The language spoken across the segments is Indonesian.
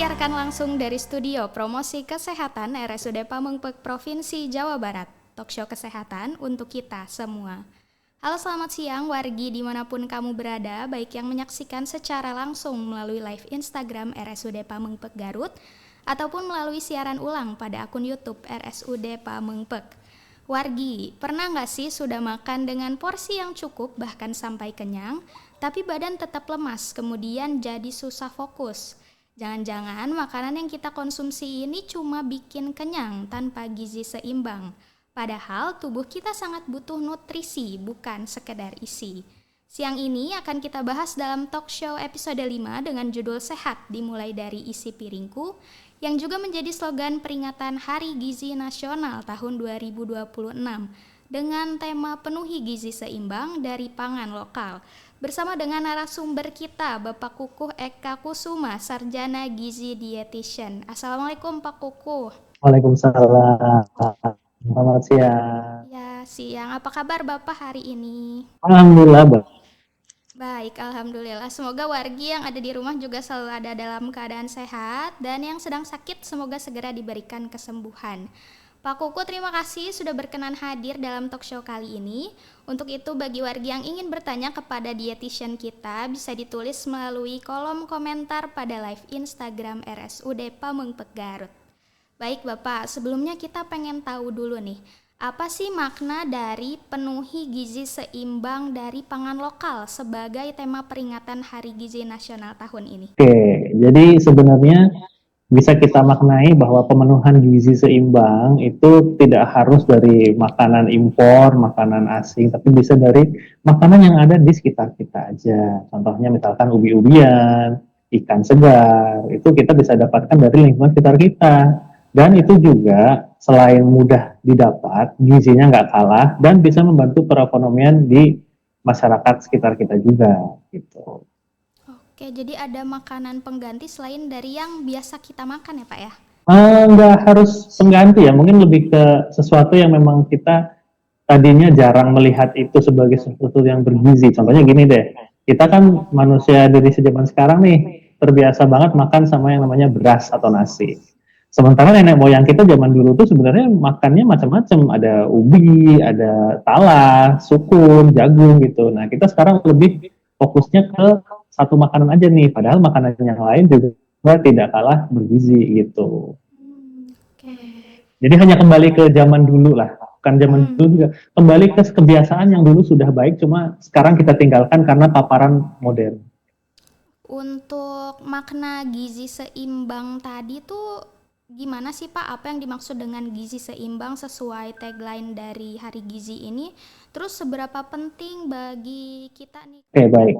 Disiarkan langsung dari studio promosi kesehatan RSUD Pamengpeuk Provinsi Jawa Barat. Talkshow kesehatan untuk kita semua. Halo, selamat siang wargi dimanapun kamu berada, baik yang menyaksikan secara langsung melalui live Instagram RSUD Pamengpeuk Garut ataupun melalui siaran ulang pada akun YouTube RSUD Pamengpeuk. Wargi, pernah nggak sih sudah makan dengan porsi yang cukup bahkan sampai kenyang, tapi badan tetap lemas kemudian jadi susah fokus? Jangan-jangan makanan yang kita konsumsi ini cuma bikin kenyang tanpa gizi seimbang. Padahal tubuh kita sangat butuh nutrisi, bukan sekedar isi. Siang ini akan kita bahas dalam talk show episode 5 dengan judul Sehat Dimulai Dari Isi Piringku, yang juga menjadi slogan peringatan Hari Gizi Nasional tahun 2026 dengan tema Penuhi Gizi Seimbang dari Pangan Lokal. Bersama dengan narasumber kita, Bapak Kukuh Eka Kusuma, Sarjana Gizi Dietitian. Assalamualaikum Pak Kukuh. Waalaikumsalam. Selamat siang. Ya, siang. Apa kabar Bapak hari ini? Alhamdulillah, Baik, Alhamdulillah. Semoga wargi yang ada di rumah juga selalu ada dalam keadaan sehat, dan yang sedang sakit semoga segera diberikan kesembuhan. Pak Kuku, terima kasih sudah berkenan hadir dalam talk show kali ini. Untuk itu, bagi wargi yang ingin bertanya kepada dietitian kita, bisa ditulis melalui kolom komentar pada live Instagram RSUD Pamengpeuk Garut. Baik Bapak, sebelumnya kita pengen tahu dulu nih, apa sih makna dari penuhi gizi seimbang dari pangan lokal sebagai tema peringatan Hari Gizi Nasional tahun ini? Oke, jadi sebenarnya bisa kita maknai bahwa pemenuhan gizi seimbang itu tidak harus dari makanan impor, makanan asing, tapi bisa dari makanan yang ada di sekitar kita aja. Contohnya misalkan ubi-ubian, ikan segar, itu kita bisa dapatkan dari lingkungan sekitar kita. Dan itu juga selain mudah didapat, gizinya nggak kalah dan bisa membantu perekonomian di masyarakat sekitar kita juga, gitu. Oke, jadi ada makanan pengganti selain dari yang biasa kita makan ya Pak ya? Nggak harus pengganti ya, mungkin lebih ke sesuatu yang memang kita tadinya jarang melihat itu sebagai sesuatu yang bergizi. Contohnya gini deh, kita kan manusia dari zaman sekarang nih, terbiasa banget makan sama yang namanya beras atau nasi. Sementara nenek moyang kita zaman dulu tuh sebenarnya makannya macam-macam, ada ubi, ada talas, sukun, jagung gitu. Nah, kita sekarang lebih fokusnya ke satu makanan aja nih, padahal makanan yang lain juga tidak kalah bergizi gitu. Oke. Jadi hanya kembali ke zaman dulu lah, bukan zaman dulu juga, kembali ke kebiasaan yang dulu sudah baik, cuma sekarang kita tinggalkan karena paparan modern. Untuk makna gizi seimbang tadi tuh gimana sih Pak? Apa yang dimaksud dengan gizi seimbang sesuai tagline dari Hari Gizi ini? Terus seberapa penting bagi kita nih? Oke, baik.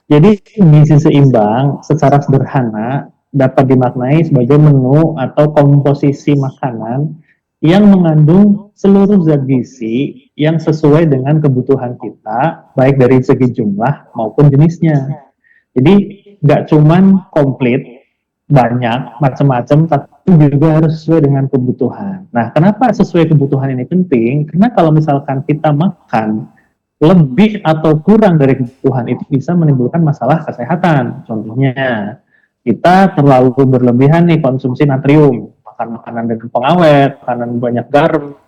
Jadi gizi seimbang secara sederhana dapat dimaknai sebagai menu atau komposisi makanan yang mengandung seluruh zat gizi yang sesuai dengan kebutuhan kita, baik dari segi jumlah maupun jenisnya. Jadi nggak cuman komplit, banyak, macam-macam, tapi juga harus sesuai dengan kebutuhan. Nah, kenapa sesuai kebutuhan ini penting? Karena kalau misalkan kita makan lebih atau kurang dari kebutuhan itu bisa menimbulkan masalah kesehatan. Contohnya, kita terlalu berlebihan nih konsumsi natrium, makan makanan dengan pengawet, makanan banyak garam,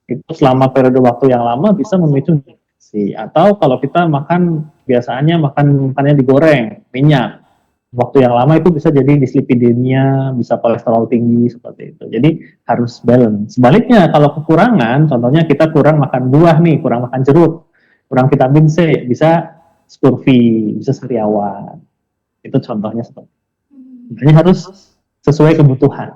itu selama periode waktu yang lama bisa memicu infeksi. Atau kalau kita makan biasanya makannya digoreng, minyak, waktu yang lama itu bisa jadi dislipidemia, bisa kolesterol tinggi seperti itu. Jadi harus balance. Sebaliknya kalau kekurangan, contohnya kita kurang makan buah nih, kurang makan jeruk, kurang vitamin C, bisa scurvy, bisa sariawan. Itu contohnya seperti itu. Makanya harus sesuai kebutuhan.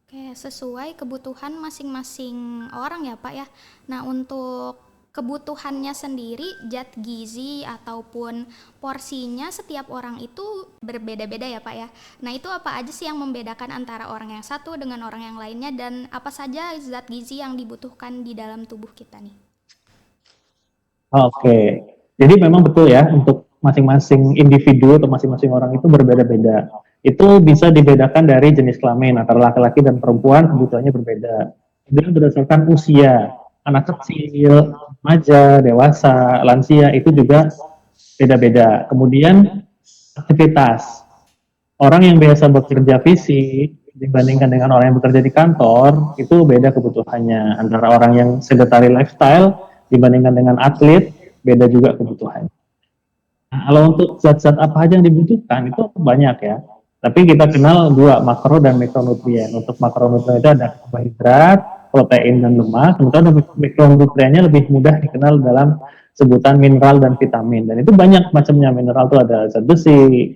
Oke, sesuai kebutuhan masing-masing orang ya Pak ya. Nah, untuk kebutuhannya sendiri, zat gizi ataupun porsinya setiap orang itu berbeda-beda ya Pak ya. Nah, itu apa aja sih yang membedakan antara orang yang satu dengan orang yang lainnya, dan apa saja zat gizi yang dibutuhkan di dalam tubuh kita nih? Oke, jadi memang betul ya, untuk masing-masing individu atau masing-masing orang itu berbeda-beda. Itu bisa dibedakan dari jenis kelamin, antara laki-laki dan perempuan kebutuhannya berbeda. Kemudian berdasarkan usia, anak kecil, remaja, dewasa, lansia itu juga beda-beda. Kemudian aktivitas. orang yang biasa bekerja fisik dibandingkan dengan orang yang bekerja di kantor, itu beda kebutuhannya. Antara orang yang sedentary lifestyle dibandingkan dengan atlet, beda juga kebutuhannya. Nah, kalau untuk zat-zat apa aja yang dibutuhkan, itu banyak ya. Tapi kita kenal dua, makro dan mikronutrien. Untuk makronutrien itu ada karbohidrat, protein, dan lemak. Sementara mikronutriennya lebih mudah dikenal dalam sebutan mineral dan vitamin. Dan itu banyak macamnya. Mineral itu ada zat besi,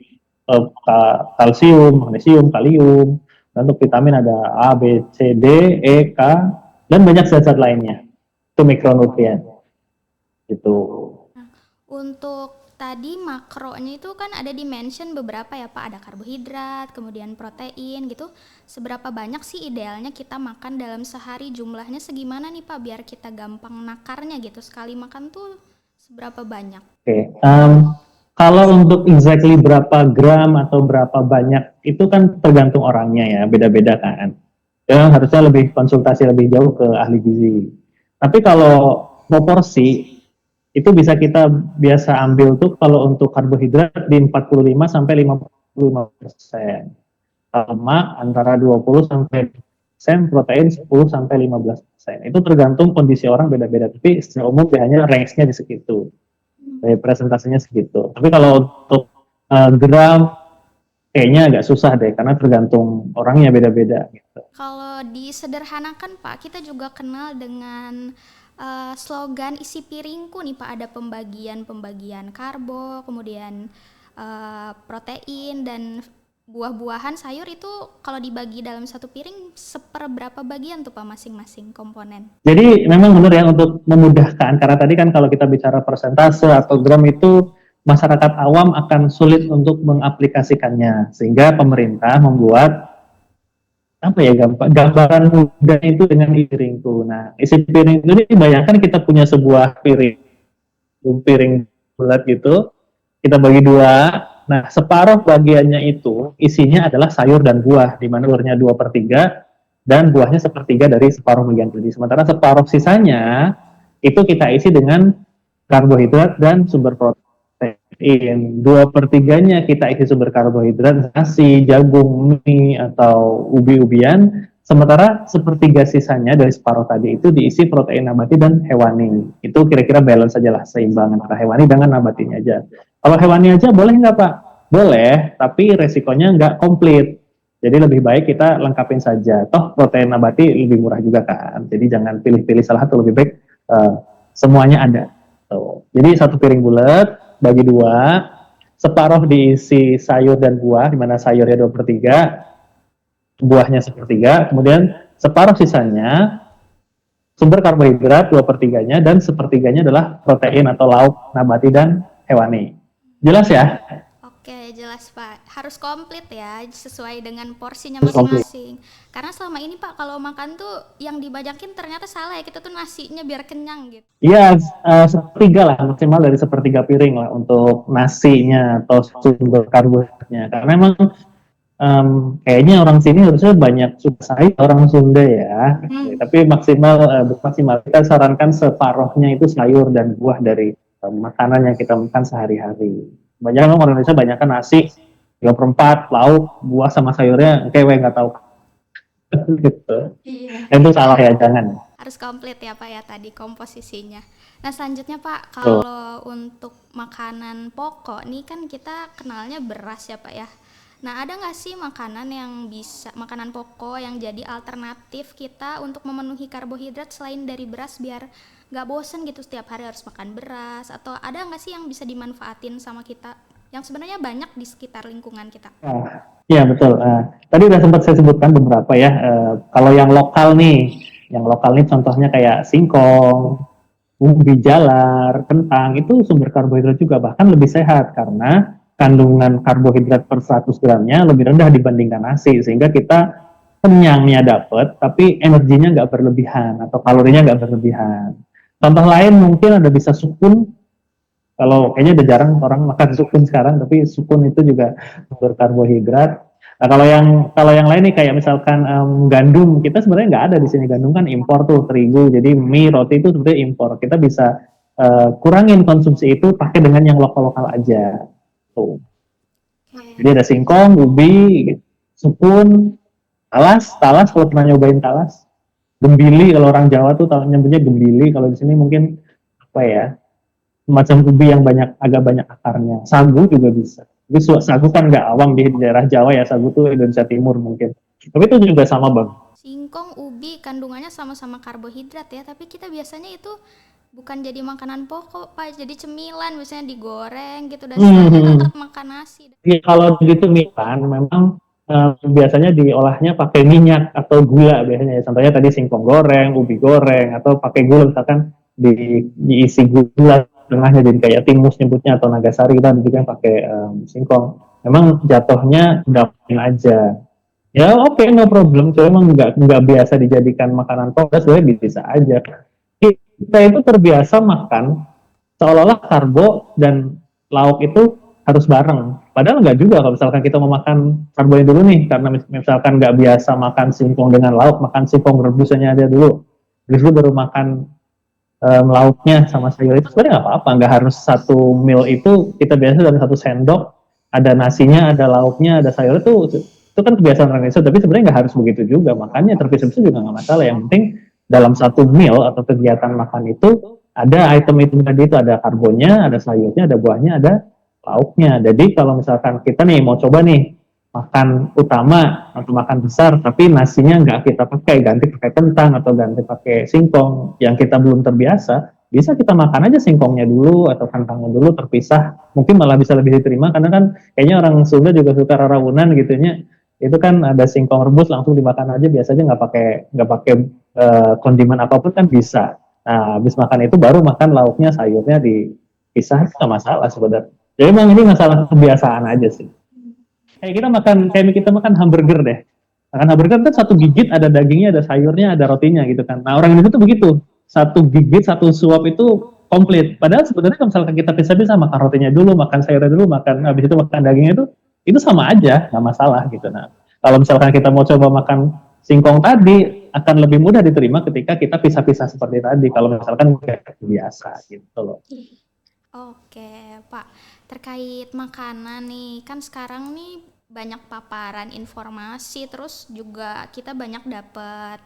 kalsium, magnesium, kalium. Dan untuk vitamin ada A, B, C, D, E, K, dan banyak zat-zat lainnya. Itu mikronutrien. Gitu. Untuk tadi makronya itu kan ada dimension beberapa ya Pak, ada karbohidrat, kemudian protein gitu. Seberapa banyak sih idealnya kita makan dalam sehari, jumlahnya segimana nih Pak biar kita gampang nakarnya gitu, sekali makan tuh seberapa banyak? Oke, kalau untuk exactly berapa gram atau berapa banyak itu kan tergantung orangnya ya, beda-beda kan. Ya harusnya lebih konsultasi lebih jauh ke ahli gizi. Tapi kalau proporsi itu bisa kita biasa ambil tuh kalau untuk karbohidrat di 45 sampai 55%. Lemak antara 20 sampai persen, protein 10 sampai 15%. Itu tergantung kondisi orang beda-beda, tapi secara umum biasanya range-nya di segitu. Presentasinya segitu. Tapi kalau untuk gram kayaknya agak susah deh karena tergantung orangnya beda-beda gitu. Kalau disederhanakan Pak, kita juga kenal dengan slogan isi piringku nih Pak, ada pembagian karbo, kemudian protein dan buah-buahan, sayur itu kalau dibagi dalam satu piring seperberapa bagian tuh Pak masing-masing komponen? Jadi memang benar ya untuk memudahkan karena tadi kan kalau kita bicara persentase atau gram itu masyarakat awam akan sulit untuk mengaplikasikannya sehingga pemerintah membuat apa ya gambaran mudah itu dengan piring tuh. Nah, isi piring itu bayangkan kita punya sebuah piring bulat gitu, kita bagi dua. Nah, separuh bagiannya itu isinya adalah sayur dan buah, di mana telurnya 2/3 dan buahnya 1/3 dari separuh bagian tadi. Sementara separuh sisanya itu kita isi dengan karbohidrat dan sumber protein. 2/3-nya kita isi sumber karbohidrat, nasi, jagung, mie, atau ubi-ubian. Sementara 1/3 sisanya dari separuh tadi itu diisi protein nabati dan hewani. Itu kira-kira balance saja lah, seimbang antara hewani dengan nabatinya aja. Kalau hewani aja boleh nggak Pak? Boleh, tapi resikonya nggak komplit. Jadi lebih baik kita lengkapin saja. Toh protein nabati lebih murah juga kan. Jadi jangan pilih-pilih salah satu, lebih baik semuanya ada. Tuh. Jadi satu piring bulat bagi dua, separuh diisi sayur dan buah, di mana sayurnya 2/3, buahnya 1/3, kemudian separuh sisanya sumber karbohidrat 2/3-nya dan 1/3-nya adalah protein atau lauk nabati dan hewani. Jelas ya? Oke, jelas Pak. Harus komplit ya, sesuai dengan porsinya Komplit. masing-masing. Karena selama ini Pak, kalau makan tuh yang dibajakin ternyata salah ya, kita tuh nasinya biar kenyang gitu. Iya, 1/3 lah, maksimal dari 1/3 piring lah untuk nasinya atau sumber karbohidratnya. Karena memang kayaknya orang sini harusnya banyak suka sayur orang Sunda ya. Tapi maksimal kita sarankan separohnya itu sayur dan buah dari makanan yang kita makan sehari-hari. Banyak orang Indonesia banyak kan nasi 3/4 lauk buah sama sayurnya kayak nggak tahu gitu. Iya. Itu salah ya, jangan. Harus komplit ya Pak ya tadi komposisinya. Nah selanjutnya Pak, kalau untuk makanan pokok nih kan kita kenalnya beras ya Pak ya. Nah ada nggak sih makanan pokok yang jadi alternatif kita untuk memenuhi karbohidrat selain dari beras biar nggak bosen gitu setiap hari harus makan beras, atau ada nggak sih yang bisa dimanfaatin sama kita yang sebenarnya banyak di sekitar lingkungan kita? Iya betul. Tadi udah sempat saya sebutkan beberapa ya. Kalau yang lokal nih contohnya kayak singkong, ubi jalar, kentang, itu sumber karbohidrat juga, bahkan lebih sehat karena kandungan karbohidrat per 100 gramnya lebih rendah dibandingkan nasi, sehingga kita kenyangnya dapat, tapi energinya nggak berlebihan atau kalorinya nggak berlebihan. Contoh lain mungkin ada bisa sukun. Kalau kayaknya udah jarang orang makan sukun sekarang, tapi sukun itu juga berkarbohidrat. Nah, kalau yang lain nih kayak misalkan gandum, kita sebenarnya nggak ada di sini, gandum kan impor tuh, terigu, jadi mie, roti itu sebenarnya impor. Kita bisa kurangin konsumsi itu, pakai dengan yang lokal-lokal aja. Tuh. Oke. Jadi ada singkong, ubi, sukun, talas kalau pernah nyobain talas, gembili kalau orang Jawa tuh tahu nyebutnya gembili, kalau di sini mungkin apa ya, macam ubi yang agak banyak akarnya. Sagu juga bisa. Tapi sagu kan nggak awam di daerah Jawa ya, sagu tuh Indonesia Timur mungkin. Tapi itu juga sama bang. Singkong, ubi kandungannya sama-sama karbohidrat ya, tapi kita biasanya itu bukan jadi makanan pokok, Pak. Jadi cemilan biasanya digoreng gitu dan sisanya tetap makan nasi. Ya, kalau gitu Milan memang biasanya diolahnya pakai minyak atau gula biasanya. Contohnya tadi singkong goreng, ubi goreng, atau pakai gula misalkan diisi gula tengahnya jadi kayak timus nyebutnya atau nagasari kita bikin pakai singkong. Memang jatuhnya dapetin aja. Ya oke, okay, no problem. Cuma emang nggak biasa dijadikan makanan pokok, sebenarnya bisa aja. Kita itu terbiasa makan seolah-olah karbo dan lauk itu harus bareng. Padahal nggak juga kalau misalkan kita mau makan karbonya dulu nih, karena misalkan nggak biasa makan singkong dengan lauk, makan singkong rebusannya aja dulu. Terus baru makan lauknya sama sayur itu sebenarnya nggak apa-apa, nggak harus satu meal itu kita biasa dalam satu sendok ada nasinya, ada lauknya, ada sayur itu kan kebiasaan orang Indonesia, tapi sebenarnya nggak harus begitu juga, makanya terpisah-pisah juga nggak masalah, yang penting dalam satu meal atau kegiatan makan itu ada item-item tadi itu, ada karbonya, ada sayurnya, ada buahnya, ada lauknya. Jadi kalau misalkan kita nih mau coba nih makan utama atau makan besar, tapi nasinya nggak kita pakai, ganti pakai kentang atau ganti pakai singkong yang kita belum terbiasa, bisa kita makan aja singkongnya dulu atau kentangnya dulu terpisah, mungkin malah bisa lebih diterima karena kan kayaknya orang Sunda juga suka rarawunan gitu nya, itu kan ada singkong rebus langsung dimakan aja, biasanya nggak pakai kondimen apapun kan bisa. Nah habis makan itu baru makan lauknya sayurnya dipisah, itu nggak masalah sebenarnya. Jadi memang ini masalah kebiasaan aja sih. Kayak kita makan hamburger deh. Makan hamburger kan satu gigit ada dagingnya, ada sayurnya, ada rotinya gitu kan. Nah orang Indonesia tuh begitu, satu gigit satu suap itu komplit. Padahal sebenarnya kalau misalkan kita pisah-pisah makan rotinya dulu, makan sayurnya dulu, makan habis itu makan dagingnya itu sama aja, nggak masalah gitu. Nah kalau misalkan kita mau coba makan singkong tadi akan lebih mudah diterima ketika kita pisah-pisah seperti tadi. Kalau misalkan kayak biasa gitu loh. Oke, Pak. Terkait makanan nih, kan sekarang nih banyak paparan informasi, terus juga kita banyak dapat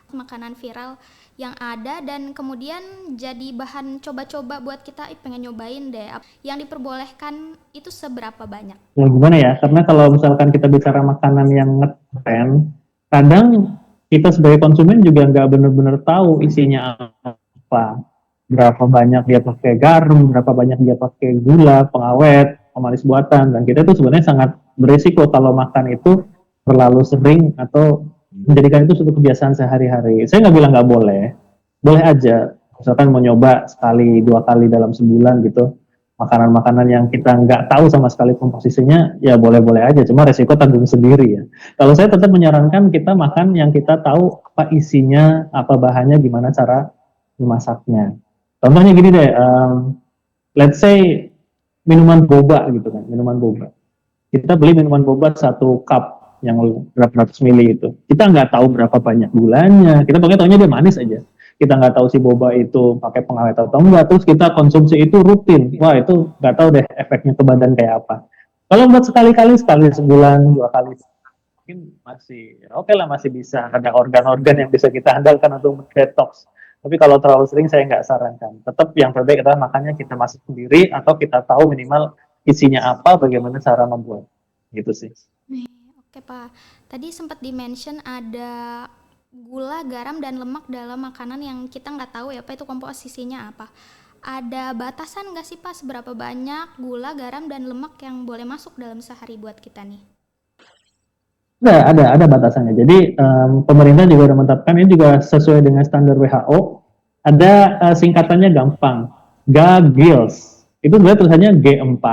makanan viral yang ada dan kemudian jadi bahan coba-coba buat kita, pengen nyobain deh. Yang diperbolehkan itu seberapa banyak? Ya gimana ya? Karena kalau misalkan kita bicara makanan yang ngetren, kadang kita sebagai konsumen juga nggak benar-benar tahu isinya apa, berapa banyak dia pakai garam, berapa banyak dia pakai gula, pengawet, pemanis buatan, dan kita itu sebenarnya sangat berisiko kalau makan itu terlalu sering atau menjadikan itu suatu kebiasaan sehari-hari. Saya nggak bilang nggak boleh, boleh aja. Misalkan mau nyoba sekali, 2 kali dalam sebulan gitu, makanan-makanan yang kita nggak tahu sama sekali komposisinya, ya boleh-boleh aja. Cuma resiko tanggung sendiri ya. Kalau saya tetap menyarankan kita makan yang kita tahu apa isinya, apa bahannya, gimana cara memasaknya. Contohnya gini deh, let's say minuman boba gitu kan, minuman boba. Kita beli minuman boba 1 cup yang berapa ratus mili itu. Kita nggak tahu berapa banyak gulanya, kita pokoknya tahunya dia manis aja. Kita nggak tahu si boba itu pakai pengawet atau enggak, terus kita konsumsi itu rutin. Wah itu nggak tahu deh efeknya ke badan kayak apa. Kalau buat sekali-kali, sekali sebulan, 2 kali, mungkin masih oke lah, masih bisa. Ada organ-organ yang bisa kita andalkan untuk detox. Tapi kalau terlalu sering saya nggak sarankan. Tetap yang terbaik adalah makannya kita masak sendiri atau kita tahu minimal isinya apa, bagaimana cara membuat. Gitu sih. Oke, Pak. Tadi sempat di-mention ada gula, garam, dan lemak dalam makanan yang kita nggak tahu ya Pak itu komposisinya apa. Ada batasan nggak sih Pak seberapa banyak gula, garam, dan lemak yang boleh masuk dalam sehari buat kita nih? Ada batasannya. Jadi pemerintah juga sudah menetapkan, ini juga sesuai dengan standar WHO. Ada singkatannya gampang, GAGILS. Itu sebenarnya tulisannya G4,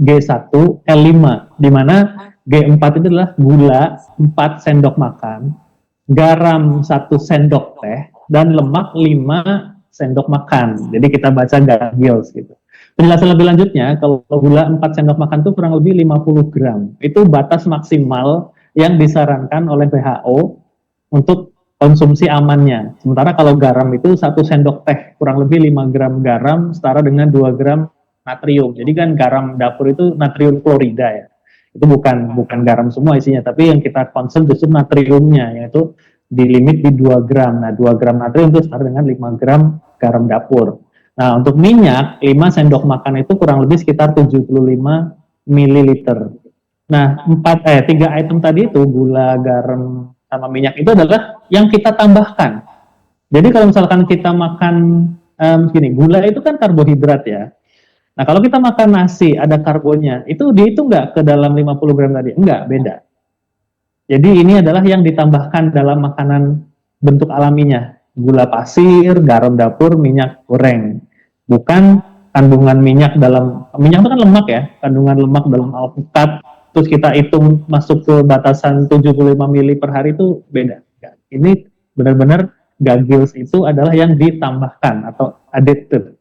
G1, L5. Di mana G4 itu adalah gula 4 sendok makan, garam 1 sendok teh, dan lemak 5 sendok makan. Jadi kita baca GAGILS gitu. Penjelasan lebih lanjutnya, kalau gula 4 sendok makan itu kurang lebih 50 gram. Itu batas maksimal yang disarankan oleh WHO untuk konsumsi amannya. Sementara kalau garam itu 1 sendok teh, kurang lebih 5 gram garam setara dengan 2 gram natrium. Jadi kan garam dapur itu natrium klorida ya. Itu bukan garam semua isinya, tapi yang kita concern justru natriumnya, yaitu di limit di 2 gram. Nah, 2 gram natrium itu setara dengan 5 gram garam dapur. Nah, untuk minyak, 5 sendok makan itu kurang lebih sekitar 75 mililiter. Nah, 3 item tadi itu, gula, garam, sama minyak itu adalah yang kita tambahkan. Jadi kalau misalkan kita makan gini, gula itu kan karbohidrat ya. Nah, kalau kita makan nasi ada karbonnya, itu dihitung nggak ke dalam 50 gram tadi? Enggak, beda. Jadi ini adalah yang ditambahkan dalam makanan bentuk alaminya. Gula pasir, garam dapur, minyak goreng. Bukan kandungan minyak minyak itu kan lemak ya, kandungan lemak dalam alpukat, terus kita hitung masuk ke batasan 75 mili per hari itu beda. Ini benar-benar Gagils itu adalah yang ditambahkan atau added.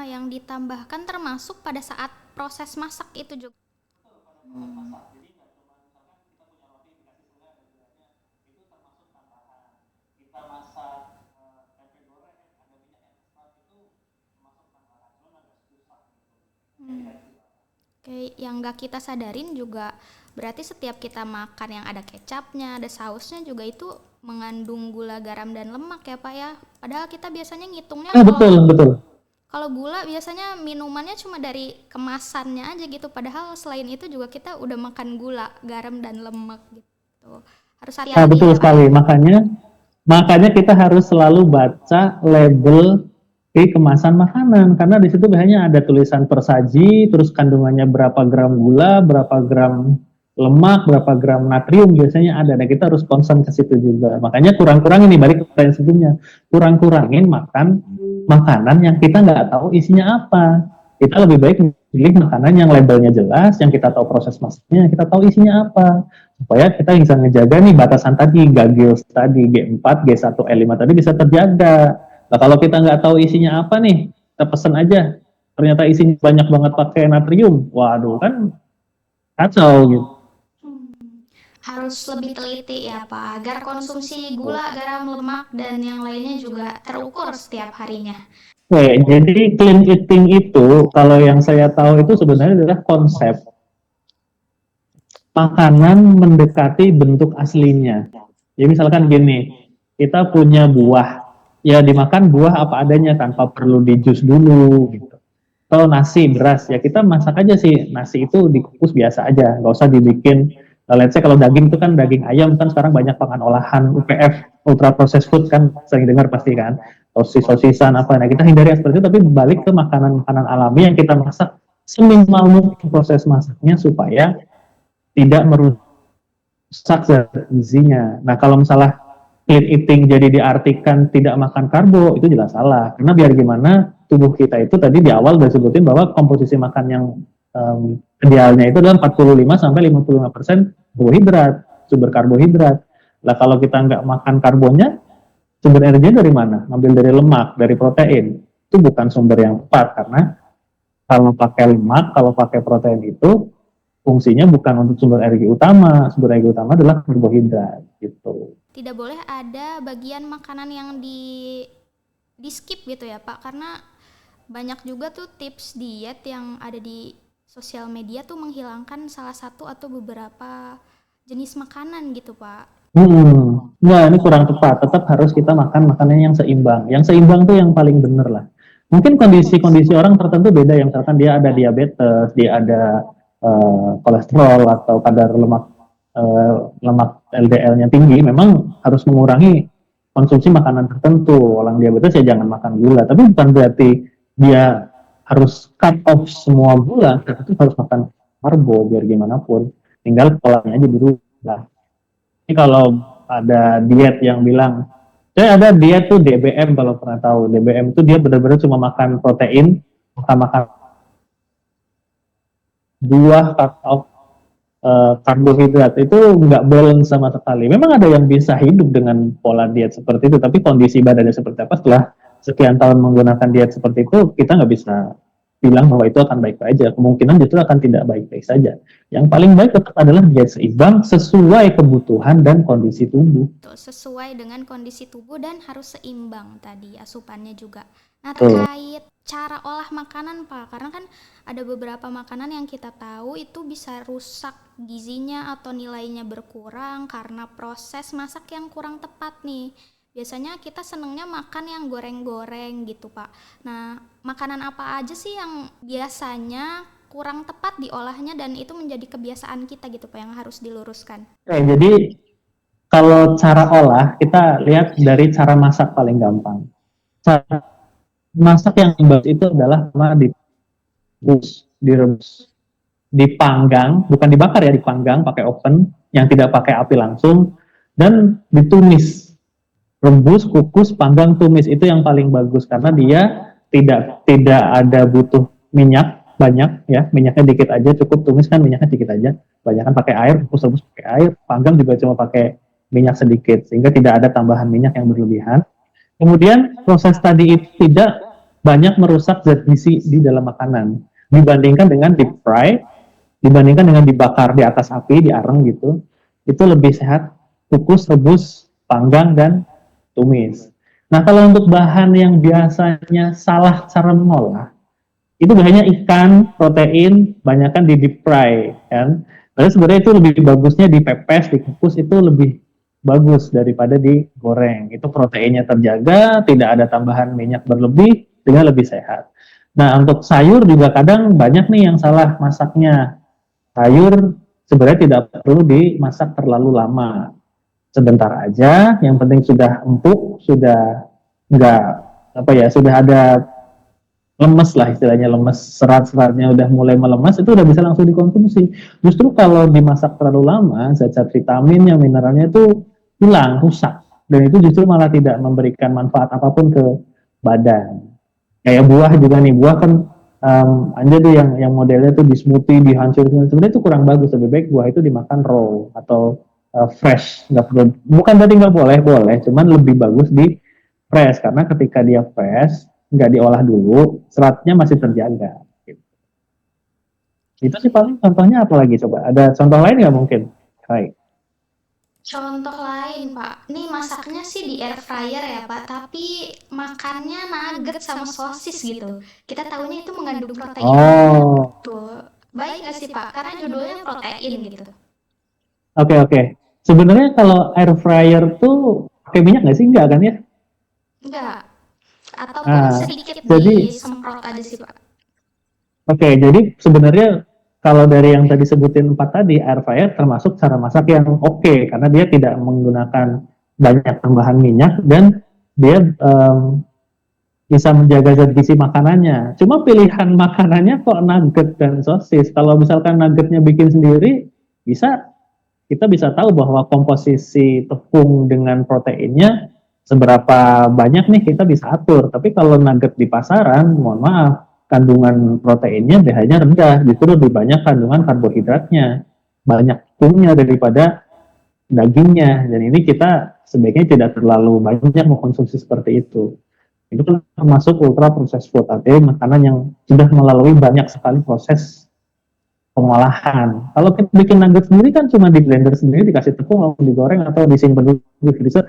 Yang ditambahkan termasuk pada saat proses masak itu juga. Hmm. Hmm. Kayak yang nggak kita sadarin juga, berarti setiap kita makan yang ada kecapnya, ada sausnya juga itu mengandung gula, garam, dan lemak ya Pak ya. Padahal kita biasanya ngitungnya Betul. kalau gula biasanya minumannya cuma dari kemasannya aja gitu. Padahal selain itu juga kita udah makan gula, garam, dan lemak gitu. Harus hati-hati. Betul sekali. Makanya kita harus selalu baca label di kemasan makanan, karena di situ biasanya ada tulisan persaji, terus kandungannya berapa gram gula, berapa gram lemak, berapa gram natrium biasanya ada. Nah, kita harus concern ke situ juga. Makanya kurang-kurangin nih, balik ke pertanyaan sebelumnya, kurang-kurangin makan makanan yang kita nggak tahu isinya apa. Kita lebih baik pilih makanan yang labelnya jelas, yang kita tahu proses masaknya, yang kita tahu isinya apa, supaya kita bisa ngejaga nih batasan tadi, Gagils tadi, G4, G1, L5 tadi bisa terjaga. Nah, kalau kita nggak tahu isinya apa nih, kita pesen aja, ternyata isinya banyak banget pakai natrium, waduh kan kacau gitu. Harus lebih teliti ya Pak, agar konsumsi gula, garam, lemak, dan yang lainnya juga terukur setiap harinya. Oke, jadi clean eating itu, kalau yang saya tahu itu sebenarnya adalah konsep makanan mendekati bentuk aslinya. Jadi misalkan gini, kita punya buah, ya dimakan buah apa adanya tanpa perlu di jus dulu gitu. Atau nasi, beras, ya kita masak aja sih, nasi itu dikukus biasa aja, nggak usah dibikin. Let's say kalau daging itu kan daging ayam kan sekarang banyak pangan olahan UPF, ultra processed food kan sering dengar pasti kan, sosis-sosisan apa. Nah, kita hindari seperti itu, tapi balik ke makanan-makanan alami yang kita masak seminimal mungkin proses masaknya supaya tidak merusak zat gizinya. Nah, kalau misalnya clean eating jadi diartikan tidak makan karbo, itu jelas salah. Karena biar gimana, tubuh kita itu tadi di awal udah sebutin bahwa komposisi makan yang idealnya itu adalah 45-55% karbohidrat, sumber karbohidrat. Nah, kalau kita nggak makan karbonnya, sumber energinya dari mana? Ngambil dari lemak, dari protein. Itu bukan sumber yang tepat, karena kalau pakai lemak, kalau pakai protein itu fungsinya bukan untuk sumber energi utama adalah karbohidrat gitu. Tidak boleh ada bagian makanan yang di skip gitu ya Pak, karena banyak juga tuh tips diet yang ada di sosial media tuh menghilangkan salah satu atau beberapa jenis makanan gitu Pak. Nah, ini kurang tepat. Tetap harus kita makan makanan yang seimbang. Yang seimbang tuh yang paling bener lah. Mungkin kondisi-kondisi orang tertentu beda, yang misalkan dia ada diabetes, dia ada kolesterol atau kadar lemak LDL-nya tinggi, memang harus mengurangi konsumsi makanan tertentu. Orang diabetes ya jangan makan gula, tapi bukan berarti dia harus cut off semua gula, tetap harus makan karbo biar gimana pun. Tinggal polanya aja dirubah. Ini kalau ada diet yang bilang, saya ada diet tuh DBM, kalau pernah tahu. DBM itu dia benar-benar cuma makan protein, makan buah, cut off karbohidrat, itu nggak balance sama sekali. Memang ada yang bisa hidup dengan pola diet seperti itu, tapi kondisi badannya seperti apa setelah sekian tahun menggunakan diet seperti itu, kita nggak bisa bilang bahwa itu akan baik-baik aja. Kemungkinan justru akan tidak baik-baik saja. Yang paling baik tetap adalah diet seimbang sesuai kebutuhan dan kondisi tubuh. Sesuai dengan kondisi tubuh dan harus seimbang tadi asupannya juga. Nah, Betul. terkait cara olah makanan, Pak, karena kan ada beberapa makanan yang kita tahu itu bisa rusak gizinya atau nilainya berkurang karena proses masak yang kurang tepat nih. Biasanya kita senengnya makan yang goreng-goreng gitu, Pak. Nah, makanan apa aja sih yang biasanya kurang tepat diolahnya dan itu menjadi kebiasaan kita gitu, Pak, yang harus diluruskan? Oke, jadi kalau cara olah kita lihat dari cara masak paling gampang. Cara masak yang bagus itu adalah sama direbus, dipanggang, bukan dibakar ya, dipanggang pakai oven yang tidak pakai api langsung dan ditumis. Rebus, kukus, panggang, tumis itu yang paling bagus karena dia tidak ada butuh minyak banyak ya, minyaknya dikit aja, cukup tumis kan minyaknya dikit aja, banyak kan pakai air, kukus rebus pakai air, panggang juga cuma pakai minyak sedikit sehingga tidak ada tambahan minyak yang berlebihan. Kemudian proses tadi itu tidak banyak merusak zat gizi di dalam makanan dibandingkan dengan deep fry, dibandingkan dengan dibakar di atas api, diareng gitu, itu lebih sehat kukus, rebus, panggang, dan tumis. Nah, kalau untuk bahan yang biasanya salah cara mengolah, itu biasanya ikan, protein, banyak kan di deep fry, kan. Tapi sebenarnya itu lebih bagusnya dipepes, dikukus itu lebih bagus daripada digoreng. Itu proteinnya terjaga, tidak ada tambahan minyak berlebih, sehingga lebih sehat. Nah, untuk sayur juga kadang banyak nih yang salah masaknya. Sayur sebenarnya tidak perlu dimasak terlalu lama, sebentar aja, yang penting sudah empuk, sudah enggak apa ya, sudah ada lemes lah istilahnya, lemes, serat-seratnya udah mulai melemas, itu udah bisa langsung dikonsumsi. Justru kalau dimasak terlalu lama, zat-zat vitaminnya, mineralnya itu hilang, rusak, dan itu justru malah tidak memberikan manfaat apapun ke badan. Kayak buah juga nih, buah kan ada tuh yang modelnya tuh di smoothie, dihancurin, sebenarnya itu kurang bagus. Lebih baik buah itu dimakan raw atau fresh, nggak perlu, bukan tadi nggak boleh, boleh, cuman lebih bagus di fresh karena ketika dia fresh nggak diolah dulu, seratnya masih terjaga. Gitu. Itu sih paling contohnya. Apa lagi coba? Ada contoh lain nggak mungkin? Baik. Contoh lain, Pak. Nih masaknya sih di air fryer ya, Pak, tapi makannya nugget sama sosis gitu. Kita tahunya itu mengandung protein banyak Oh, tuh. Baik nggak sih, Pak? Karena judulnya protein gitu. oke oke. Sebenarnya kalau air fryer tuh pakai minyak nggak sih? Nggak kan ya? Enggak. Ataupun Nah, sedikit jadi disemprot aja sih, Pak. oke, jadi sebenarnya kalau dari yang tadi sebutin empat tadi, air fryer termasuk cara masak yang oke karena dia tidak menggunakan banyak tambahan minyak dan dia bisa menjaga zat gizi makanannya. Cuma pilihan makanannya kok nugget dan sosis. Kalau misalkan nuggetnya bikin sendiri, bisa kita bisa tahu bahwa komposisi tepung dengan proteinnya seberapa banyak nih kita bisa atur. Tapi kalau nugget di pasaran, mohon maaf, kandungan proteinnya biasanya rendah, justru lebih banyak kandungan karbohidratnya, banyak tepungnya daripada dagingnya. Dan ini kita sebaiknya tidak terlalu banyak mengkonsumsi seperti itu. Itu kan termasuk ultra processed food, artinya makanan yang sudah melalui banyak sekali proses pengolahan. Kalau kita bikin nugget sendiri kan cuma di blender sendiri, dikasih tepung, lalu digoreng atau disimpan di freezer,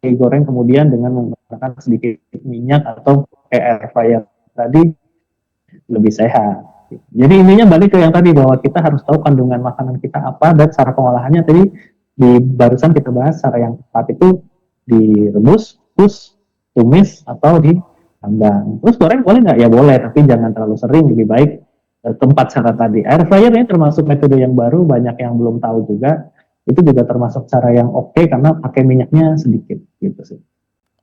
digoreng kemudian dengan menggunakan sedikit minyak atau kayak air fryer tadi, lebih sehat. Jadi intinya balik ke yang tadi, bahwa kita harus tahu kandungan makanan kita apa dan cara pengolahannya. Tadi di barusan kita bahas cara yang tepat itu direbus, terus tumis atau dipanggang. Terus goreng boleh nggak? Ya boleh, tapi jangan terlalu sering. Lebih baik tempat cara tadi. Air fryer ini termasuk metode yang baru, banyak yang belum tahu juga. Itu juga termasuk cara yang oke karena pakai minyaknya sedikit gitu sih.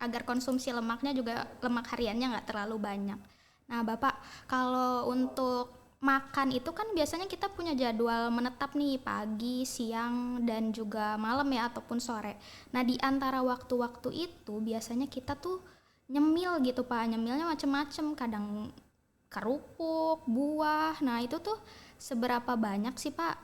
Agar konsumsi lemaknya juga lemak hariannya nggak terlalu banyak. Nah, Bapak, kalau untuk makan itu kan biasanya kita punya jadwal menetap nih pagi, siang, dan juga malam ya ataupun sore. Nah, di antara waktu-waktu itu biasanya kita tuh nyemil gitu, Pak. Nyemilnya macem-macem, kadang kerupuk, buah. Nah, itu tuh seberapa banyak sih, Pak,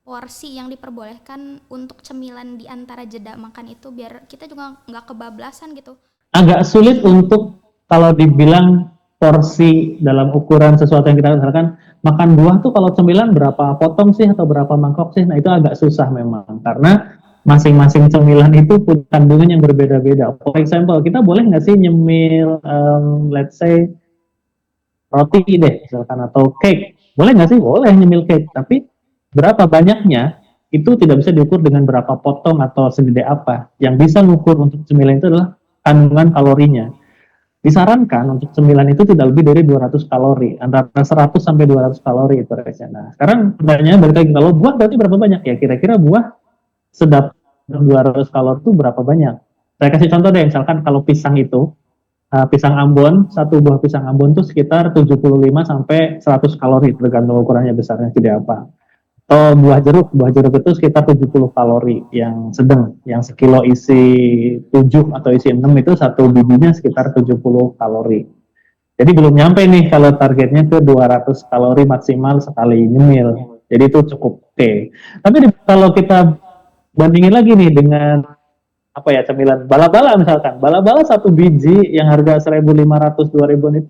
porsi yang diperbolehkan untuk cemilan di antara jeda makan itu biar kita juga nggak kebablasan gitu. Agak sulit untuk kalau dibilang porsi dalam ukuran sesuatu yang kita misalkan makan buah tuh kalau cemilan berapa potong sih atau berapa mangkok sih, nah itu agak susah memang karena masing-masing cemilan itu punya kandungan yang berbeda-beda. For example, kita boleh nggak sih nyemil, let's say roti deh, misalkan atau cake, boleh nggak sih? Boleh nyemil cake, tapi berapa banyaknya itu tidak bisa diukur dengan berapa potong atau segede apa. Yang bisa mengukur untuk cemilan itu adalah kandungan kalorinya. Disarankan untuk cemilan itu tidak lebih dari 200 kalori, antara 100 sampai 200 kalori itu rasanya. Nah, sekarang pertanyaannya balik lagi, kalau buah berarti berapa banyak ya? Kira-kira buah sedapat 200 kalori itu berapa banyak? Saya kasih contoh deh, misalkan kalau pisang itu, pisang Ambon, satu buah pisang Ambon itu sekitar 75 sampai 100 kalori, tergantung ukurannya besarnya gede apa. Atau buah jeruk itu sekitar 70 kalori yang sedang, yang sekilo isi 7 atau isi 6 itu satu bijinya sekitar 70 kalori. Jadi belum nyampe nih kalau targetnya ke 200 kalori maksimal sekali nyemil. Jadi itu cukup oke. Tapi kalau kita bandingin lagi nih dengan apa ya, cemilan bala-bala misalkan, bala-bala satu biji yang harga 1.500 2.000 itu,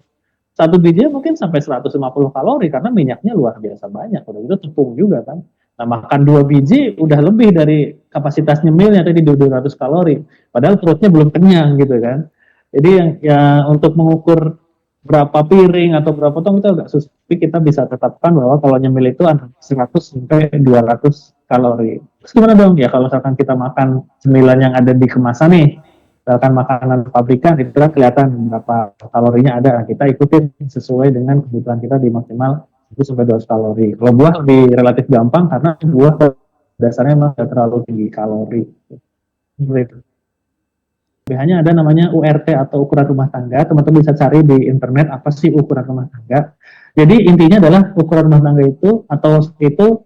satu biji mungkin sampai 150 kalori karena minyaknya luar biasa banyak, udah itu tepung juga kan. Nah, makan dua biji udah lebih dari kapasitas nyemilnya tadi 200 kalori, padahal perutnya belum kenyang gitu kan. Jadi yang ya untuk mengukur berapa piring atau berapa potong itu agak susah, tapi kita bisa tetapkan bahwa kalau nyemil itu antara 100 sampai 200 kalori. Terus gimana dong ya kalau misalkan kita makan cemilan yang ada di kemasan nih, misalkan makanan pabrikan itu kan kelihatan berapa kalorinya ada, kita ikutin sesuai dengan kebutuhan kita di maksimal 1 sampai 200 kalori. Kalau buah lebih relatif gampang karena buah dasarnya memang tidak terlalu tinggi kalori. Gitu. Hanya ada namanya URT atau ukuran rumah tangga. Teman-teman bisa cari di internet apa sih ukuran rumah tangga. Jadi intinya adalah ukuran rumah tangga itu atau itu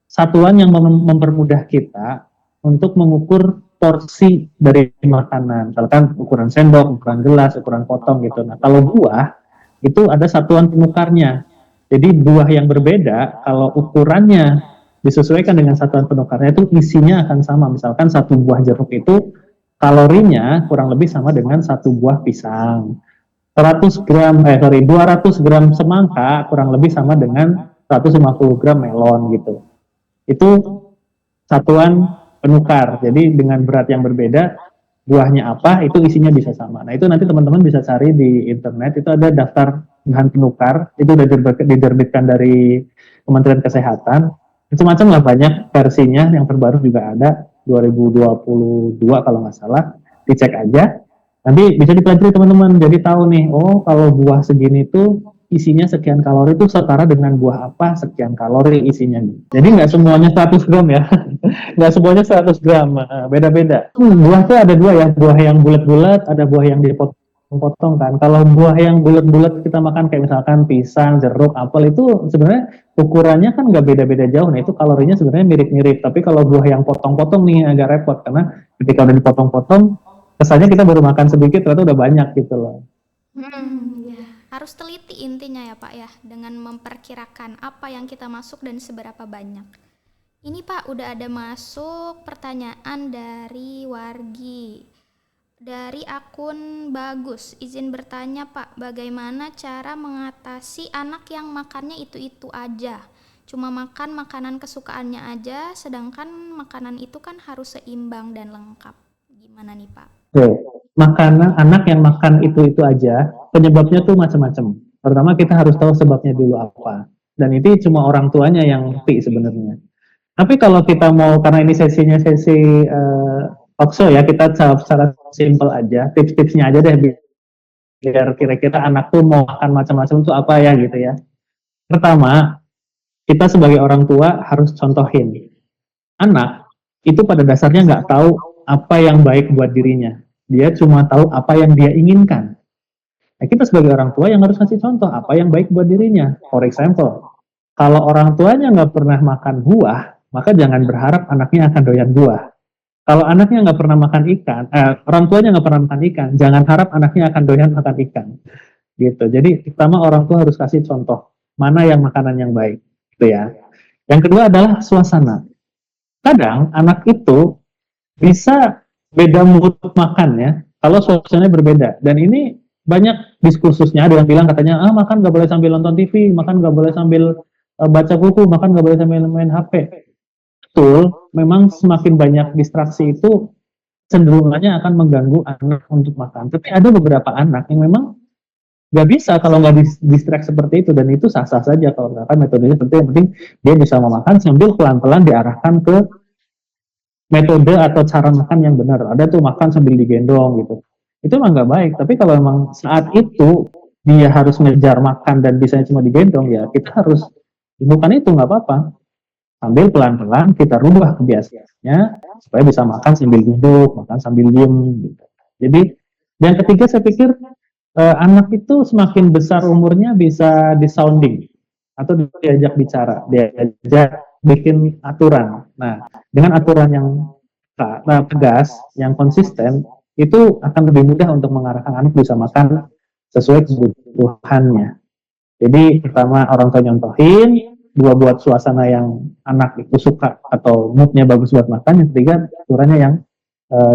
satuan yang mempermudah kita untuk mengukur porsi dari makanan. Misalkan ukuran sendok, ukuran gelas, ukuran potong gitu. Nah, kalau buah itu ada satuan penukarnya. Jadi buah yang berbeda kalau ukurannya disesuaikan dengan satuan penukarnya itu isinya akan sama. Misalkan satu buah jeruk itu kalorinya kurang lebih sama dengan satu buah pisang. 200 gram semangka kurang lebih sama dengan 150 gram melon gitu. Itu satuan penukar. Jadi dengan berat yang berbeda, buahnya apa, itu isinya bisa sama. Nah, itu nanti teman-teman bisa cari di internet, itu ada daftar bahan penukar, itu udah diterbitkan dari Kementerian Kesehatan. Macam-macam lah, banyak versinya, yang terbaru juga ada, 2022 kalau nggak salah, dicek aja. Nanti bisa dipelajari teman-teman, jadi tahu nih, oh kalau buah segini tuh isinya sekian kalori itu setara dengan buah apa sekian kalori isinya. Jadi nggak semuanya 100 gram ya, nggak semuanya 100 gram, beda-beda. Buah tuh ada dua ya, buah yang bulat-bulat, ada buah yang dipotong-potong kan. Kalau buah yang bulat-bulat kita makan kayak misalkan pisang, jeruk, apel itu sebenarnya ukurannya kan nggak beda-beda jauh. Nah itu kalorinya sebenarnya mirip-mirip. Tapi kalau buah yang potong-potong nih agak repot karena ketika udah dipotong-potong, kesannya kita baru makan sedikit ternyata udah banyak gitu loh. Ya. Harus teliti intinya ya Pak ya, dengan memperkirakan apa yang kita masuk dan seberapa banyak. Ini Pak, udah ada masuk pertanyaan dari Wargi. Dari akun Bagus, izin bertanya Pak, bagaimana cara mengatasi anak yang makannya itu-itu aja? Cuma makan makanan kesukaannya aja, sedangkan makanan itu kan harus seimbang dan lengkap. Gimana nih Pak? Oke, makanan anak yang makan itu aja, penyebabnya tuh macam-macam. Pertama kita harus tahu sebabnya dulu apa. Dan itu cuma orang tuanya yang ngerti sebenarnya. Tapi kalau kita mau, karena ini sesinya sesi talkshow ya, kita jawab secara simpel aja, tips-tipsnya aja deh, biar kira-kira anak tuh mau makan macam-macam tuh apa ya gitu ya. Pertama, kita sebagai orang tua harus contohin. Anak itu pada dasarnya nggak tahu apa yang baik buat dirinya. Dia cuma tahu apa yang dia inginkan. Nah, kita sebagai orang tua yang harus kasih contoh apa yang baik buat dirinya. For example, kalau orang tuanya nggak pernah makan buah, maka jangan berharap anaknya akan doyan buah. Kalau anaknya nggak pernah makan ikan, orang tuanya nggak pernah makan ikan, jangan harap anaknya akan doyan makan ikan. Gitu. Jadi pertama orang tua harus kasih contoh mana yang makanan yang baik, gitu ya. Yang kedua adalah suasana. Kadang anak itu bisa beda mood makannya kalau suasananya berbeda. Dan ini banyak diskursusnya, ada yang bilang katanya, makan nggak boleh sambil nonton TV, makan nggak boleh sambil baca buku, makan nggak boleh sambil main HP. Betul, memang semakin banyak distraksi itu cenderungannya akan mengganggu anak untuk makan. Tapi ada beberapa anak yang memang nggak bisa kalau nggak distract seperti itu, dan itu sah-sah saja kalau misalkan metodenya seperti yang penting dia bisa memakan sambil pelan-pelan diarahkan ke metode atau cara makan yang benar. Ada tuh makan sambil digendong gitu. Itu emang nggak baik. Tapi kalau memang saat itu dia harus ngejar makan dan bisa cuma digendong, ya kita harus bukan itu, nggak apa-apa. Sambil pelan-pelan kita rubah kebiasaannya supaya bisa makan sambil duduk, makan sambil diem gitu. Jadi yang ketiga saya pikir anak itu semakin besar umurnya bisa disounding atau diajak bicara, diajak bikin aturan. Nah, dengan aturan yang tegas, yang konsisten, itu akan lebih mudah untuk mengarahkan anak bisa makan sesuai kebutuhannya. Jadi pertama orang tua nyontohin, dua buat suasana yang anak itu suka atau moodnya bagus buat makan, yang ketiga aturannya yang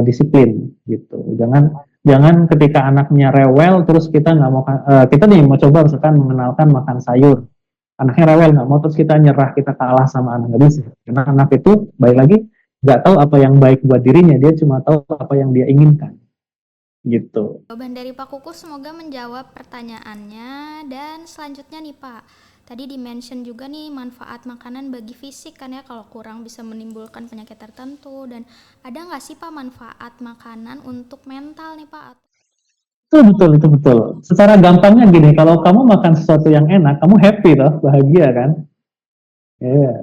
disiplin gitu. Jangan jangan ketika anaknya rewel terus kita nggak mau kita nih mau coba misalkan mengenalkan makan sayur, anaknya rewel nggak mau terus kita nyerah, kita kalah sama anak, nggak bisa, karena anak itu baik lagi nggak tahu apa yang baik buat dirinya, dia cuma tahu apa yang dia inginkan gitu. Jawaban dari Pak Kukus semoga menjawab pertanyaannya. Dan selanjutnya nih Pak, tadi di-mention juga nih manfaat makanan bagi fisik kan ya, kalau kurang bisa menimbulkan penyakit tertentu. Dan ada nggak sih Pak manfaat makanan untuk mental nih Pak? Itu betul, itu betul. Secara gampangnya gini, kalau kamu makan sesuatu yang enak, kamu happy loh, bahagia kan? Iya, yeah.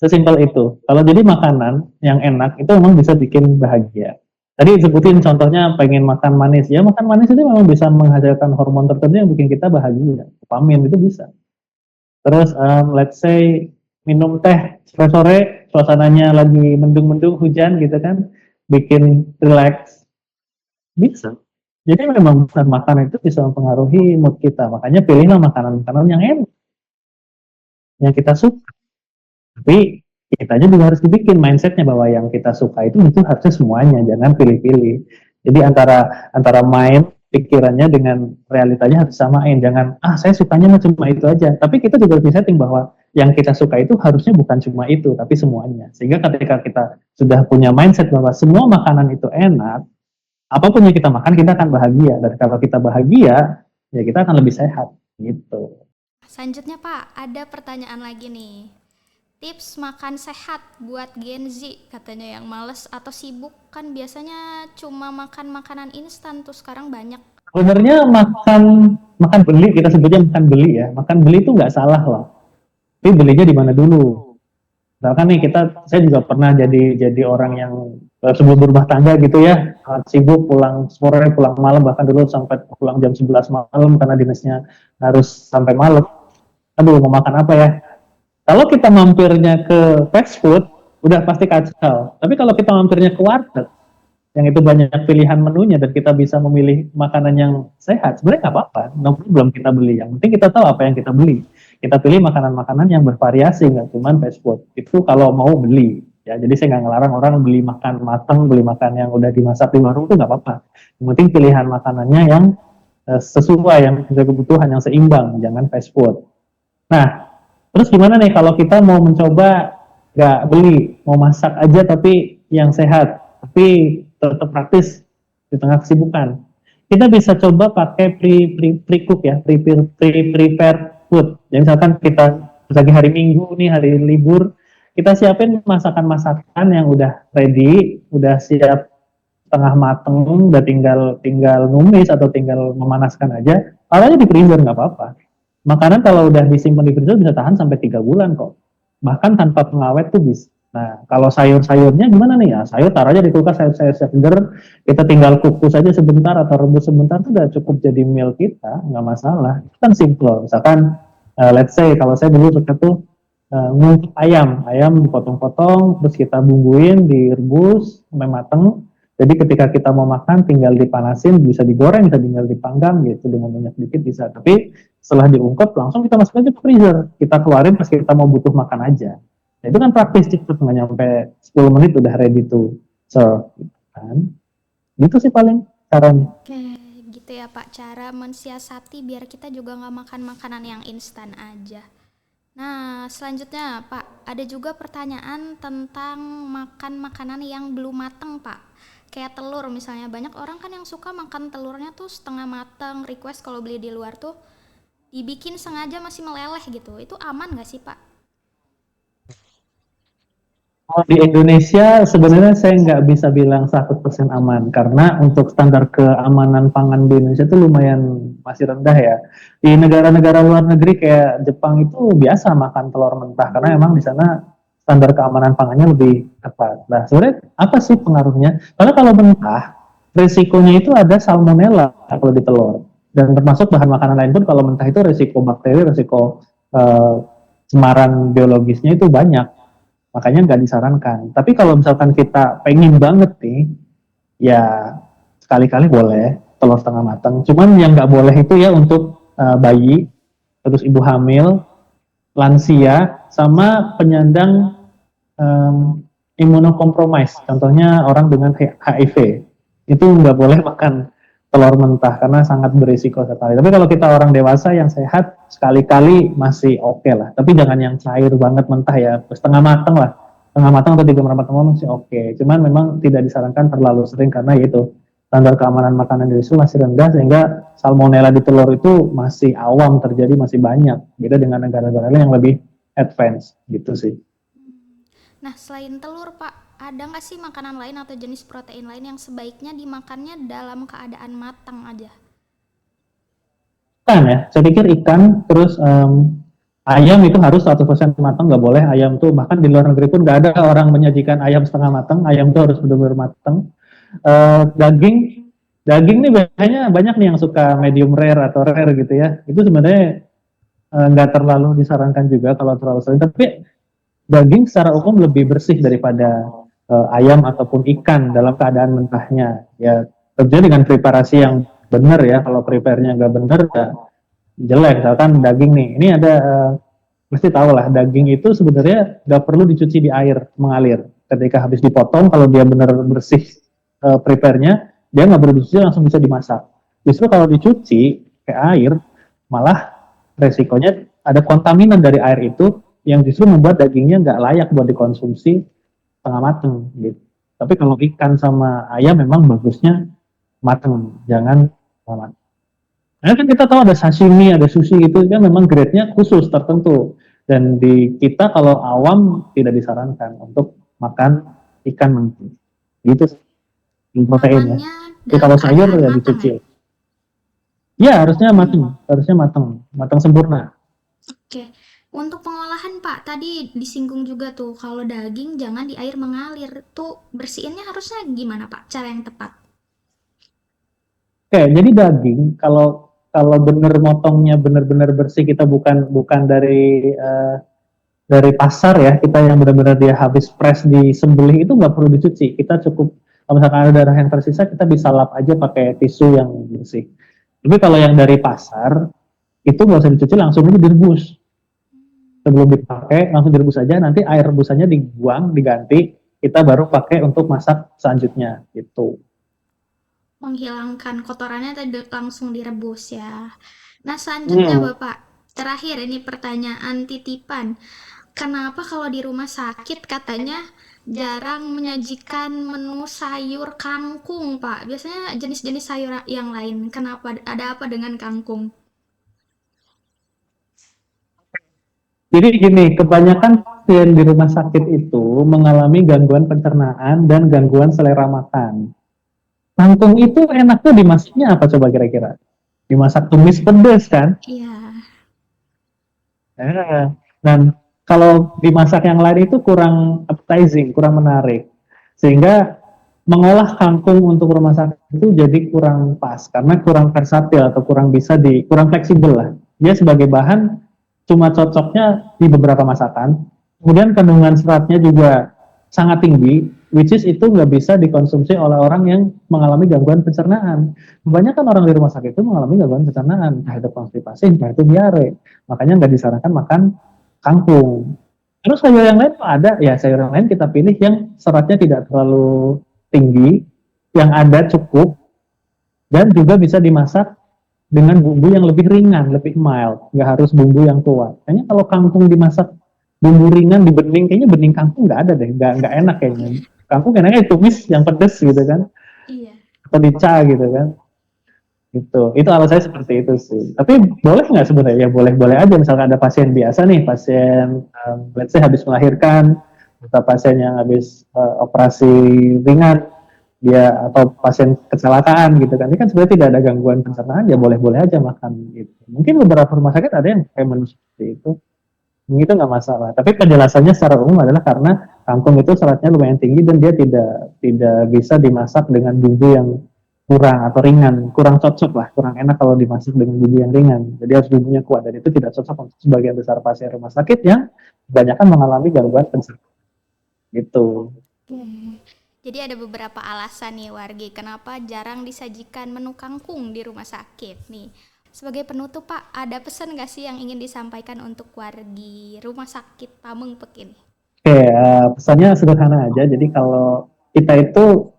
Sesimpel itu. Kalau jadi makanan yang enak itu memang bisa bikin bahagia. Tadi sebutin contohnya pengen makan manis. Ya makan manis itu memang bisa menghasilkan hormon tertentu yang bikin kita bahagia. Dopamin itu bisa. Terus let's say minum teh sore-sore, suasananya lagi mendung-mendung hujan gitu kan, bikin relax, bisa. Jadi memang makanan itu bisa mempengaruhi mood kita. Makanya pilihlah makanan-makanan yang enak, yang kita suka. Tapi kitanya juga harus dibikin mindsetnya bahwa yang kita suka itu harusnya semuanya, jangan pilih-pilih. Jadi antara antara mind pikirannya dengan realitanya harus samain. Jangan saya sukanya cuma itu aja. Tapi kita juga harus setting bahwa yang kita suka itu harusnya bukan cuma itu, tapi semuanya. Sehingga ketika kita sudah punya mindset bahwa semua makanan itu enak, apapun yang kita makan kita akan bahagia. Dan kalau kita bahagia, ya kita akan lebih sehat gitu. Selanjutnya Pak, ada pertanyaan lagi nih. Tips makan sehat buat Gen Z katanya yang males atau sibuk kan biasanya cuma makan makanan instan tuh sekarang banyak. Sebenarnya makan makan beli, kita sebutnya makan beli ya. Makan beli itu nggak salah lah. Tapi belinya di mana dulu? Misalkan nih saya juga pernah jadi orang yang sebelum berumah tangga gitu ya, sibuk pulang sore, pulang malam, bahkan dulu sampai pulang jam 11 malam karena dinasnya harus sampai malam. Aduh, mau makan apa ya? Kalau kita mampirnya ke fast food, udah pasti kacau. Tapi kalau kita mampirnya ke warteg, yang itu banyak pilihan menunya dan kita bisa memilih makanan yang sehat, sebenarnya nggak apa-apa, no problem kita beli. Yang penting kita tahu apa yang kita beli. Kita pilih makanan-makanan yang bervariasi, nggak cuma fast food. Itu kalau mau beli. Ya, jadi saya nggak ngelarang orang beli makan matang, beli makan yang udah dimasak di warung itu nggak apa-apa. Yang penting pilihan makanannya yang sesuai, yang sesuai kebutuhan, yang seimbang, jangan fast food. Nah, terus gimana nih kalau kita mau mencoba nggak beli, mau masak aja tapi yang sehat, tapi tetap praktis di tengah kesibukan. Kita bisa coba pakai pre-cook ya, prepare food. Jadi misalkan kita lagi hari Minggu nih, hari libur, kita siapin masakan-masakan yang udah ready, udah siap tengah mateng, udah tinggal numis atau tinggal memanaskan aja. Taruhnya di freezer nggak apa-apa. Makanan kalau udah disimpan di freezer bisa tahan sampai 3 bulan kok. Bahkan tanpa pengawet tuh bisa. Nah, kalau sayur-sayurnya gimana nih ya? Sayur taruh aja di kulkas, sayur-sayur segar, kita tinggal kukus aja sebentar atau rebus sebentar tuh udah cukup jadi meal kita, nggak masalah. Itu kan simple. Misalkan, let's say kalau saya dulu suka tuh ngungkep ayam dipotong-potong, terus kita bumbuin, direbus sampai mateng. Jadi ketika kita mau makan tinggal dipanasin, bisa digoreng, bisa tinggal dipanggang gitu dengan minyak dikit bisa. Tapi setelah diungkep langsung kita masukin aja ke freezer. Kita keluarin pas kita mau butuh makan aja. Nah, itu kan praktis cepet, nggak nyampe 10 menit udah ready to serve gitu kan. Gitu sih paling caranya. Oke, gitu ya Pak, cara mensiasati biar kita juga nggak makan makanan yang instan aja. Nah, selanjutnya Pak, ada juga pertanyaan tentang makan makanan yang belum mateng Pak. Kayak telur misalnya, banyak orang kan yang suka makan telurnya tuh setengah mateng, request kalau beli di luar tuh dibikin sengaja masih meleleh gitu. Itu aman nggak sih Pak? Kalau di Indonesia sebenarnya saya nggak bisa bilang 100% aman karena untuk standar keamanan pangan di Indonesia itu lumayan masih rendah ya. Di negara-negara luar negeri kayak Jepang itu biasa makan telur mentah karena emang di sana standar keamanan pangannya lebih ketat. Nah, sebenarnya apa sih pengaruhnya? Karena kalau mentah, risikonya itu ada salmonella kalau di telur. Dan termasuk bahan makanan lain pun kalau mentah itu risiko bakteri, risiko cemaran biologisnya itu banyak, makanya nggak disarankan. Tapi kalau misalkan kita pengen banget nih, ya sekali-kali boleh telur setengah matang. Cuman yang nggak boleh itu ya untuk bayi, terus ibu hamil, lansia, sama penyandang imunokompromis. Contohnya orang dengan HIV. Itu nggak boleh makan telur mentah karena sangat berisiko sekali. Tapi kalau kita orang dewasa yang sehat, sekali-kali masih oke lah. Tapi jangan yang cair banget mentah ya, setengah matang lah. Setengah matang atau 3/4 matang masih oke. Cuman memang tidak disarankan terlalu sering karena itu standar keamanan makanan di situ masih rendah sehingga salmonella di telur itu masih awam terjadi, masih banyak. Beda dengan negara-negara lain yang lebih advance gitu sih. Nah, selain telur Pak, ada nggak sih makanan lain atau jenis protein lain yang sebaiknya dimakannya dalam keadaan matang aja? Ikan ya, saya pikir ikan, terus ayam itu harus 100% matang, nggak boleh ayam tuh, bahkan di luar negeri pun nggak ada orang menyajikan ayam setengah matang, ayam tuh harus benar-benar matang. Daging, daging nih biasanya banyak nih yang suka medium rare atau rare gitu ya, itu sebenarnya nggak terlalu disarankan juga kalau terlalu sering, tapi daging secara umum lebih bersih daripada ayam ataupun ikan dalam keadaan mentahnya. Ya tentunya dengan preparasi yang benar ya. Kalau prepare-nya nggak benar, ya jelek. Misalkan daging nih, ini ada mesti tahu lah daging itu sebenarnya nggak perlu dicuci di air mengalir. Ketika habis dipotong, kalau dia benar bersih prepare-nya, dia nggak perlu dicuci langsung bisa dimasak. Justru kalau dicuci ke air, malah resikonya ada kontaminan dari air itu yang justru membuat dagingnya nggak layak buat dikonsumsi setengah mateng gitu. Tapi kalau ikan sama ayam memang bagusnya mateng, jangan setengah mateng. Nah, kan kita tahu ada sashimi, ada sushi gitu, kan memang grade-nya khusus tertentu. Dan di kita kalau awam tidak disarankan untuk makan ikan mentah. Gitu sih, protein ya. Amannya Jadi dalam kalau sayur keadaan ya matang ya? dicuci. Ya harusnya matang, matang sempurna. Oke. Untuk pengolahan Pak, tadi disinggung juga tuh kalau daging jangan di air mengalir. Tuh bersihinnya harusnya gimana Pak? Cara yang tepat. Oke, jadi daging kalau kalau bener motongnya benar-benar bersih, kita bukan bukan dari pasar ya, kita yang benar-benar dia habis press di sembelih itu nggak perlu dicuci. Kita cukup kalau misalkan ada darah yang tersisa, kita bisa lap aja pakai tisu yang bersih. Tapi kalau yang dari pasar itu nggak usah dicuci, langsung aja direbus. Sebelum dipakai langsung direbus aja, nanti air rebusannya dibuang, diganti, kita baru pakai untuk masak selanjutnya gitu. Menghilangkan kotorannya tadi langsung direbus ya. Nah, selanjutnya Hmm. Bapak, terakhir ini pertanyaan titipan. Kenapa kalau di rumah sakit katanya jarang menyajikan menu sayur kangkung, Pak? Biasanya jenis-jenis sayur yang lain. Kenapa? Ada apa dengan kangkung? Jadi gini, kebanyakan pasien di rumah sakit itu mengalami gangguan pencernaan dan gangguan selera makan. Kangkung itu enaknya dimasaknya apa coba kira-kira? Dimasak tumis pedas kan? Iya. Dan kalau dimasak yang lain itu kurang appetizing, kurang menarik. Sehingga mengolah kangkung untuk rumah sakit itu jadi kurang pas karena kurang versatil atau kurang fleksibel lah. Dia sebagai bahan cuma cocoknya di beberapa masakan. Kemudian kandungan seratnya juga sangat tinggi, which is itu nggak bisa dikonsumsi oleh orang yang mengalami gangguan pencernaan. Kebanyakan orang di rumah sakit itu mengalami gangguan pencernaan, entah itu konstipasi, entah itu diare. Makanya nggak disarankan makan kangkung. Terus sayur yang lain ada, ya sayur yang lain kita pilih yang seratnya tidak terlalu tinggi, yang ada cukup, dan juga bisa dimasak dengan bumbu yang lebih ringan, lebih mild, nggak harus bumbu yang kuat. Kayaknya kalau kangkung dimasak bumbu ringan di bening, kayaknya bening kangkung nggak ada deh, nggak enak kayaknya. Kangkung enaknya tumis yang pedes gitu kan, Iya. atau dica gitu kan. Itu alasan saya seperti itu sih. Tapi boleh nggak sebenarnya? Ya boleh-boleh aja. Misalkan ada pasien biasa nih, pasien let's say habis melahirkan, atau pasien yang habis operasi ringan, dia atau pasien kecelakaan gitu kan. Ini kan sebenarnya tidak ada gangguan pencernaan, ya boleh-boleh aja makan gitu. Mungkin beberapa rumah sakit ada yang kayak menu seperti itu. Itu nggak masalah. Tapi penjelasannya secara umum adalah karena kangkung itu seratnya lumayan tinggi dan dia tidak bisa dimasak dengan bumbu yang kurang atau ringan, kurang cocok lah, kurang enak kalau dimasak dengan bumbu yang ringan. Jadi harus bumbunya kuat dan itu tidak cocok untuk sebagian besar pasien rumah sakit yang kebanyakan mengalami gangguan pencernaan. Gitu. Jadi ada beberapa alasan nih wargi kenapa jarang disajikan menu kangkung di rumah sakit nih. Sebagai penutup Pak, ada pesan nggak sih yang ingin disampaikan untuk wargi rumah sakit Pamengpek ini? Oke, pesannya sederhana aja. Jadi kalau kita itu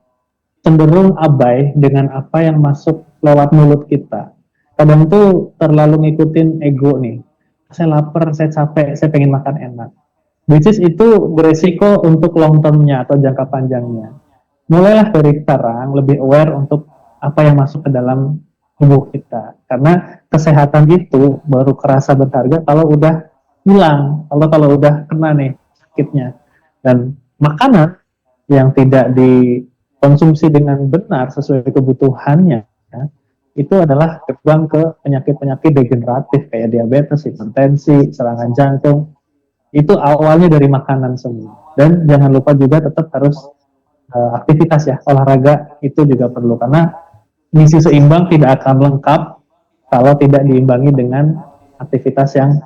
cenderung abai dengan apa yang masuk lewat mulut kita. Kadang tuh terlalu ngikutin ego nih. Saya lapar, saya capek, saya pengen makan enak. Which is itu beresiko untuk long term-nya atau jangka panjangnya. Mulailah dari sekarang lebih aware untuk apa yang masuk ke dalam tubuh kita. Karena kesehatan itu baru kerasa berharga kalau udah hilang, kalau udah kena nih sakitnya. Dan makanan yang tidak dikonsumsi dengan benar sesuai kebutuhannya, ya, itu adalah gerbang ke penyakit-penyakit degeneratif kayak diabetes, hipertensi, serangan jantung. Itu awalnya dari makanan semua. Dan jangan lupa juga tetap harus aktivitas ya, olahraga itu juga perlu karena gizi seimbang tidak akan lengkap kalau tidak diimbangi dengan aktivitas yang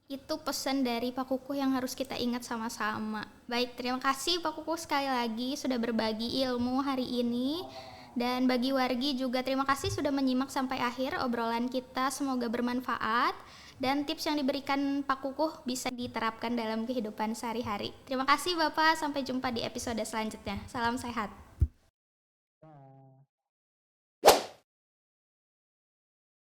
Itu pesan dari Pak Kukuh yang harus kita ingat sama-sama. Baik, terima kasih Pak Kukuh sekali lagi sudah berbagi ilmu hari ini. Dan bagi wargi juga terima kasih sudah menyimak sampai akhir obrolan kita. Semoga bermanfaat. Dan tips yang diberikan Pak Kukuh bisa diterapkan dalam kehidupan sehari-hari. Terima kasih Bapak, sampai jumpa di episode selanjutnya. Salam sehat.